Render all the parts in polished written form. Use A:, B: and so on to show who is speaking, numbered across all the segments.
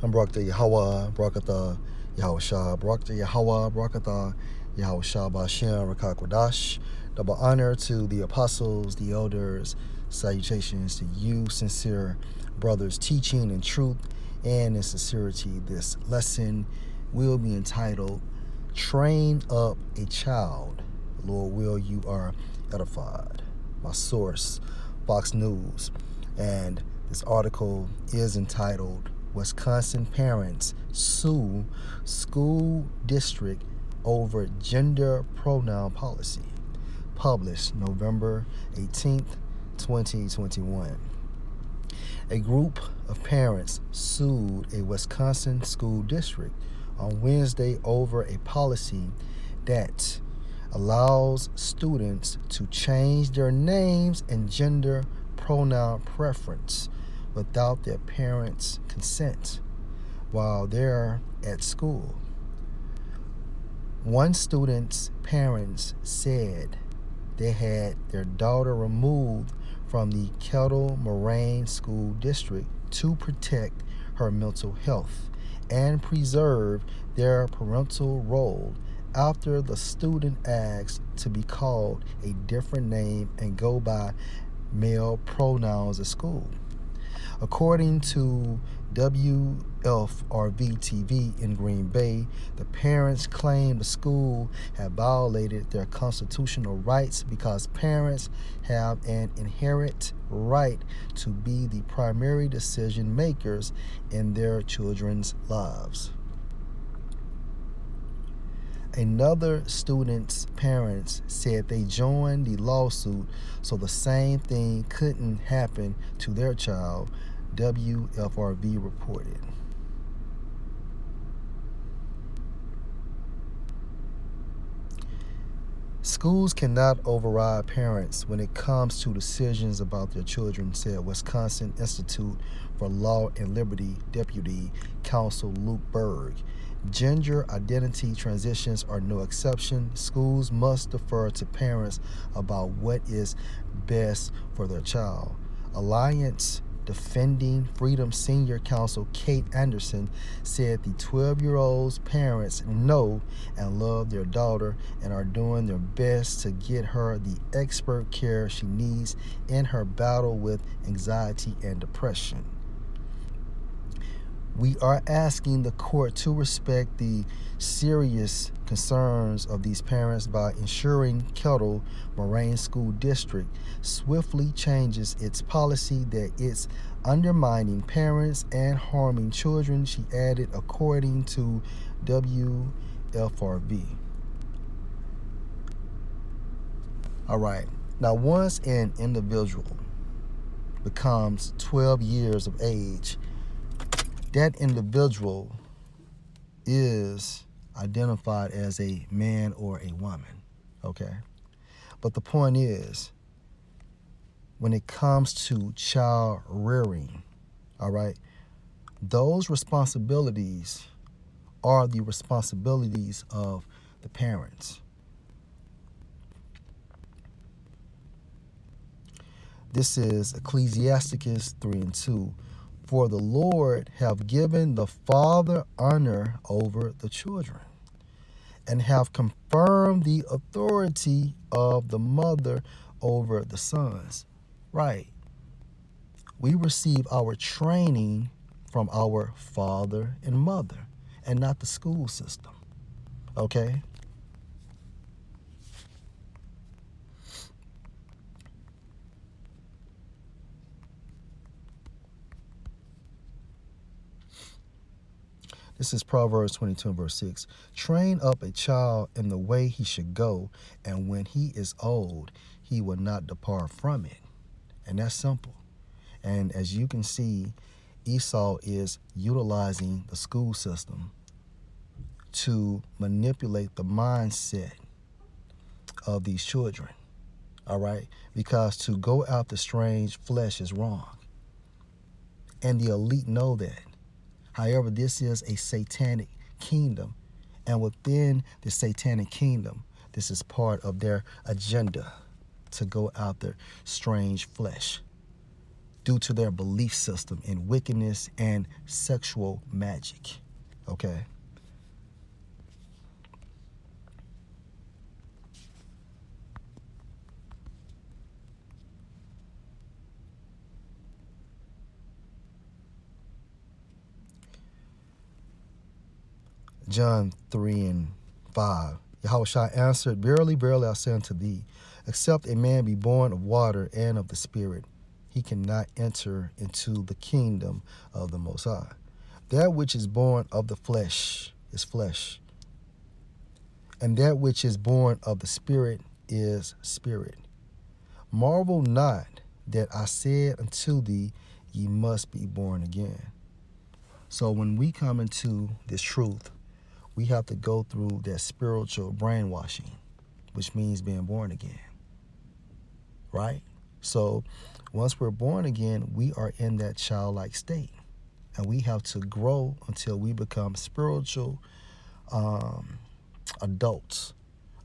A: I'm Barakatah Yahweh, Barakatah Yahweh Shah, Barakatah Yahweh, Barakatah Yahweh Shah Ba'ashem, Rakak Wadash. Double honor to the apostles, the elders, salutations to you, sincere brothers, teaching in truth and in sincerity. This lesson will be entitled, Train Up a Child. Lord will, you are edified. My source, Fox News. And this article is entitled, Wisconsin Parents Sue School District Over Gender Pronoun Policy. Published November 18th, 2021. A group of parents sued a Wisconsin school district on Wednesday over a policy that allows students to change their names and gender pronoun preference without their parents' consent while they're at school. One student's parents said they had their daughter removed from the Kettle Moraine School District to protect her mental health and preserve their parental role after the student asked to be called a different name and go by male pronouns at school. According to WFRV TV in Green Bay, the parents claim the school had violated their constitutional rights because parents have an inherent right to be the primary decision makers in their children's lives. Another student's parents said they joined the lawsuit so the same thing couldn't happen to their child, WFRV reported. Schools cannot override parents when it comes to decisions about their children, said Wisconsin Institute for Law and Liberty Deputy Counsel Luke Berg. Gender identity transitions are no exception. Schools must defer to parents about what is best for their child. Alliance Defending Freedom Senior Counsel Kate Anderson said the 12-year-old's parents know and love their daughter and are doing their best to get her the expert care she needs in her battle with anxiety and depression. We are asking the court to respect the serious concerns of these parents by ensuring Kettle Moraine School District swiftly changes its policy that it's undermining parents and harming children, she added, according to WFRV. All right. Now, once an individual becomes 12 years of age, that individual is identified as a man or a woman, okay? But the point is, when it comes to child rearing, all right, those responsibilities are the responsibilities of the parents. This is Ecclesiasticus 3:2. For the Lord have given the father honor over the children, and have confirmed the authority of the mother over the sons. Right. We receive our training from our father and mother, and not the school system. Okay? This is Proverbs 22 and verse 6. Train up a child in the way he should go, and when he is old, he will not depart from it. And that's simple. And as you can see, Esau is utilizing the school system to manipulate the mindset of these children. All right? Because to go after strange flesh is wrong. And the elite know that. However, this is a satanic kingdom, and within the satanic kingdom, this is part of their agenda to go after strange flesh. due to their belief system in wickedness and sexual magic. Okay. John 3 and 5. Yahushua answered, Verily, verily, I say unto thee, except a man be born of water and of the Spirit, he cannot enter into the kingdom of the Most High. That which is born of the flesh is flesh, and that which is born of the Spirit is spirit. Marvel not that I said unto thee, ye must be born again. So when we come into this truth, we have to go through that spiritual brainwashing, which means being born again, right? So once we're born again, we are in that childlike state, and we have to grow until we become spiritual adults,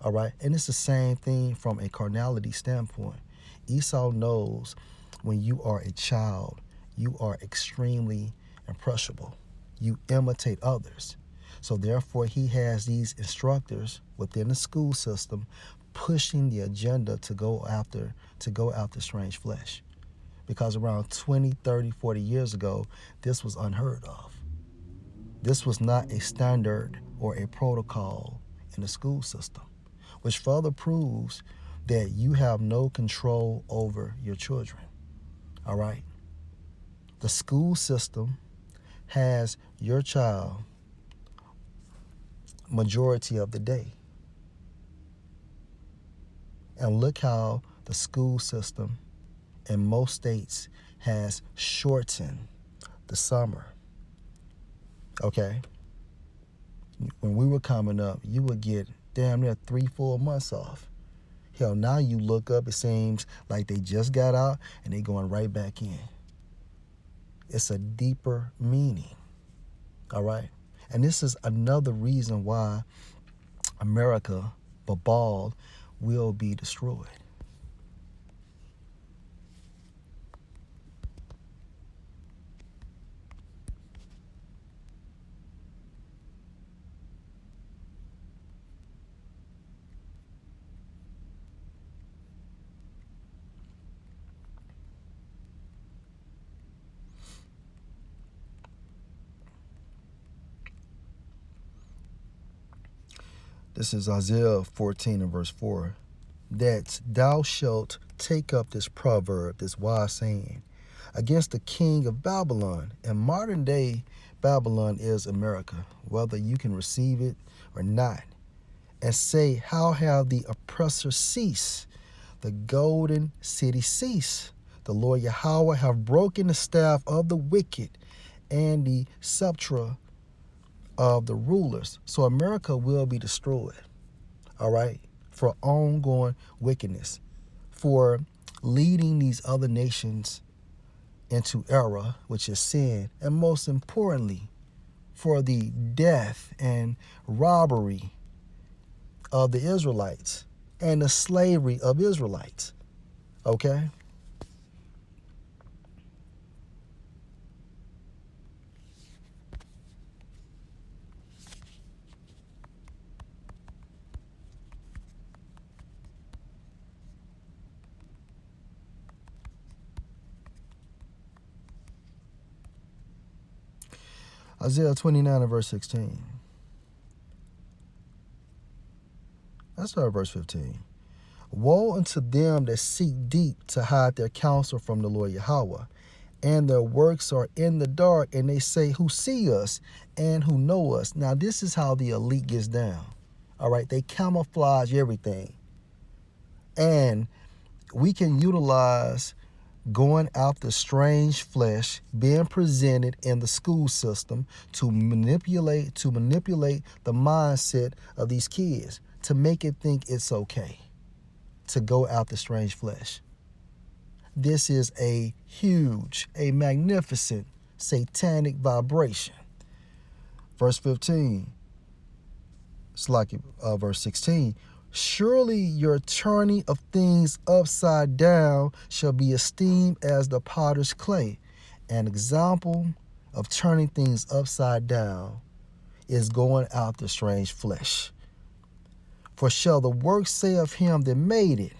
A: all right? And it's the same thing from a carnality standpoint. Esau knows when you are a child, you are extremely impressionable. You imitate others. So therefore, he has these instructors within the school system pushing the agenda to go after strange flesh. Because around 20, 30, 40 years ago, this was unheard of. This was not a standard or a protocol in the school system, which further proves that you have no control over your children. All right? The school system has your child majority of the day. And look how the school system in most states has shortened the summer. Okay? When we were coming up, you would get damn near 3 full months off. Hell, now you look up, it seems like they just got out and they going right back in. It's a deeper meaning. All right? And this is another reason why America, Babal, will be destroyed. This is Isaiah 14 and verse 4. That thou shalt take up this proverb, this wise saying, against the king of Babylon. And modern day Babylon is America, whether you can receive it or not. And say, how have the oppressor ceased? The golden city ceased. The Lord Yahweh have broken the staff of the wicked and the scepter of the rulers. So America will be destroyed, all right, for ongoing wickedness, for leading these other nations into error, which is sin, and most importantly, for the death and robbery of the Israelites and the slavery of Israelites, okay? Isaiah 29 and verse 16. Let's start at verse 15. Woe unto them that seek deep to hide their counsel from the Lord Yahweh, and their works are in the dark, and they say, who see us and who know us. Now, this is how the elite gets down. All right, they camouflage everything. And we can utilize going after strange flesh being presented in the school system to manipulate the mindset of these kids, to make it think it's okay to go after strange flesh. This is a huge, a magnificent satanic vibration. Verse 15, it's like verse 16. Surely your turning of things upside down shall be esteemed as the potter's clay. An example of turning things upside down is going after strange flesh. For shall the work say of him that made it,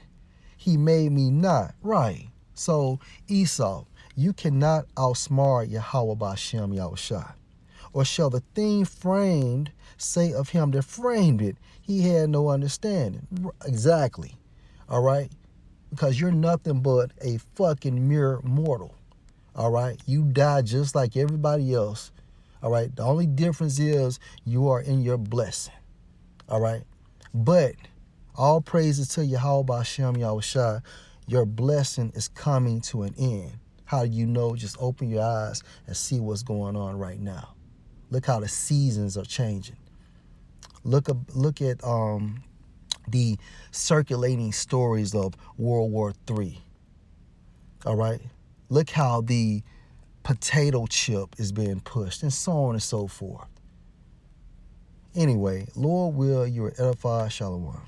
A: he made me not? Right. So Esau, you cannot outsmart Yahweh B'Shem Yahushua. Or shall the thing framed say of him that framed it, he had no understanding? Exactly. All right? Because you're nothing but a fucking mere mortal. All right? You die just like everybody else. All right? The only difference is you are in your blessing. All right? But all praises to Yahweh B'Shem Yahushua, your blessing is coming to an end. How do you know? Just open your eyes and see what's going on right now. Look how the seasons are changing. Look at the circulating stories of World War III. All right? Look how the potato chip is being pushed and so on and so forth. Anyway, Lord will, you are edified. Shalom.